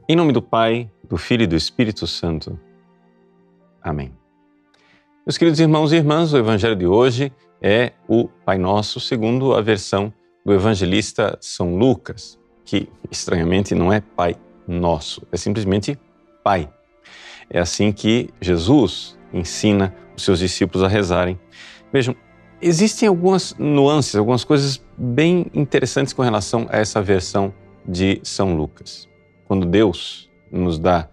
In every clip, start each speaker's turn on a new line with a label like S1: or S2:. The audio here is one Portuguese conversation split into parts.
S1: Em nome do Pai, do Filho e do Espírito Santo. Amém. Meus queridos irmãos e irmãs, o Evangelho de hoje é o Pai Nosso, segundo a versão do evangelista São Lucas, que, estranhamente, não é Pai Nosso, é simplesmente Pai. É assim que Jesus ensina os seus discípulos a rezarem. Vejam, existem algumas nuances, algumas coisas bem interessantes com relação a essa versão de São Lucas. Quando Deus nos dá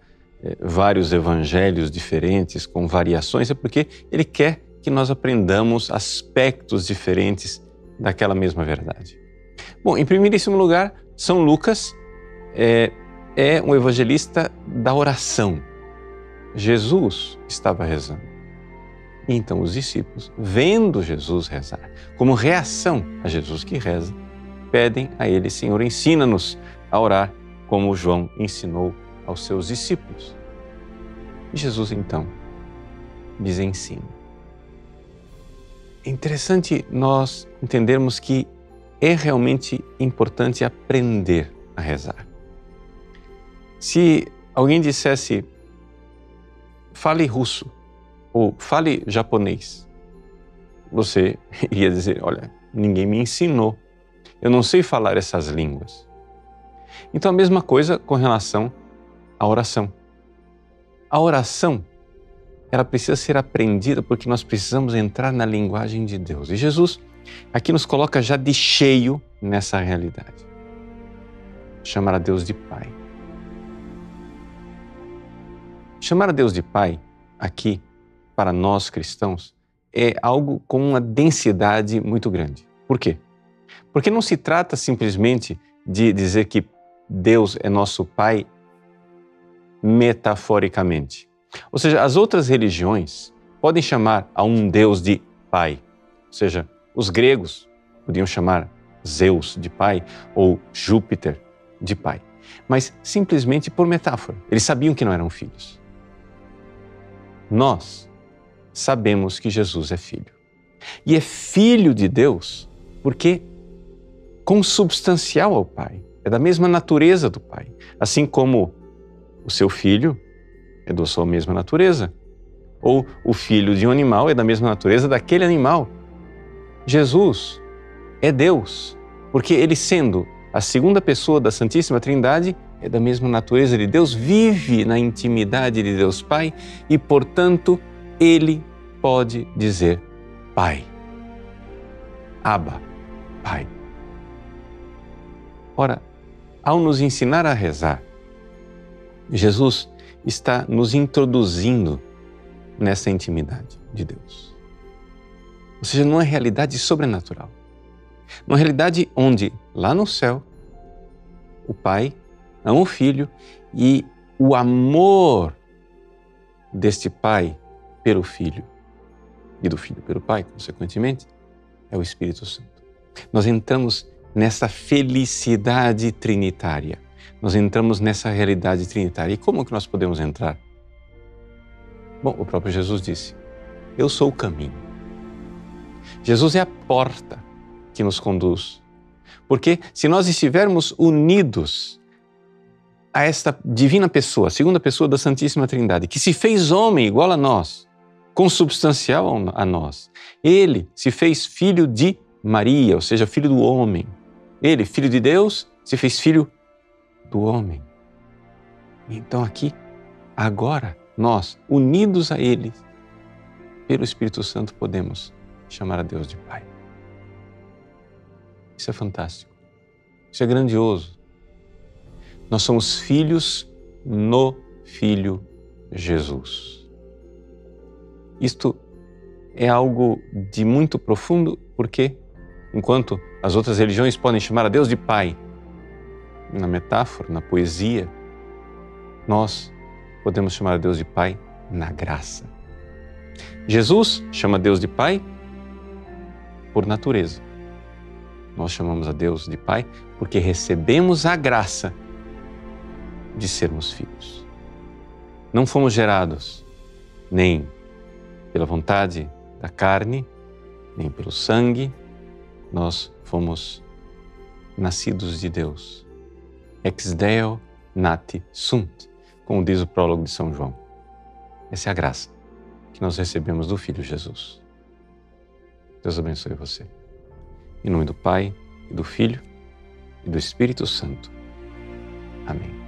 S1: vários evangelhos diferentes, com variações, é porque Ele quer que nós aprendamos aspectos diferentes daquela mesma verdade. Bom, em primeiríssimo lugar, São Lucas é um evangelista da oração. Jesus estava rezando. E então os discípulos, vendo Jesus rezar, como reação a Jesus que reza, pedem a Ele: Senhor, ensina-nos a orar como João ensinou aos seus discípulos. E Jesus então lhes ensina. É interessante nós entendermos que é realmente importante aprender a rezar. Se alguém dissesse, fale russo ou fale japonês, você iria dizer, olha, ninguém me ensinou, eu não sei falar essas línguas. Então a mesma coisa com relação à oração. A oração, ela precisa ser aprendida porque nós precisamos entrar na linguagem de Deus. E Jesus aqui nos coloca já de cheio nessa realidade. Chamar a Deus de Pai. Chamar a Deus de Pai, aqui, para nós cristãos, é algo com uma densidade muito grande. Por quê? Porque não se trata simplesmente de dizer que Deus é nosso Pai metaforicamente. Ou seja, as outras religiões podem chamar a um Deus de Pai. Ou seja, os gregos podiam chamar Zeus de Pai ou Júpiter de Pai. Mas simplesmente por metáfora. Eles sabiam que não eram filhos. Nós sabemos que Jesus é Filho. E é Filho de Deus porque consubstancial ao Pai. É da mesma natureza do Pai. Assim como o seu filho é da sua mesma natureza. Ou o filho de um animal é da mesma natureza daquele animal. Jesus é Deus, porque Ele, sendo a segunda pessoa da Santíssima Trindade, é da mesma natureza de Deus, vive na intimidade de Deus Pai e, portanto, Ele pode dizer Pai. Abba, Pai. Ora, ao nos ensinar a rezar, Jesus está nos introduzindo nessa intimidade de Deus. Ou seja, numa realidade sobrenatural. Numa realidade onde, lá no céu, o Pai ama o Filho e o amor deste Pai pelo Filho e do Filho pelo Pai, consequentemente, é o Espírito Santo. Nós entramos nessa felicidade trinitária. Nós entramos nessa realidade trinitária. E como que nós podemos entrar? Bom, o próprio Jesus disse, eu sou o caminho. Jesus é a porta que nos conduz. Porque se nós estivermos unidos a esta divina pessoa, a segunda pessoa da Santíssima Trindade, que se fez homem igual a nós, consubstancial a nós, Ele se fez filho de Maria, ou seja, filho do homem. Ele, filho de Deus, se fez filho do homem. Então aqui, agora, nós, unidos a Ele, pelo Espírito Santo, podemos chamar a Deus de Pai. Isso é fantástico. Isso é grandioso. Nós somos filhos no Filho Jesus. Isto é algo de muito profundo, porque enquanto as outras religiões podem chamar a Deus de Pai, na metáfora, na poesia, nós podemos chamar a Deus de Pai na graça. Jesus chama Deus de Pai por natureza. Nós chamamos a Deus de Pai porque recebemos a graça de sermos filhos. Não fomos gerados nem pela vontade da carne, nem pelo sangue. Nós fomos nascidos de Deus. Ex Deo nati sunt, como diz o prólogo de São João. Essa é a graça que nós recebemos do Filho Jesus. Deus abençoe você. Em nome do Pai, e do Filho, e do Espírito Santo. Amém.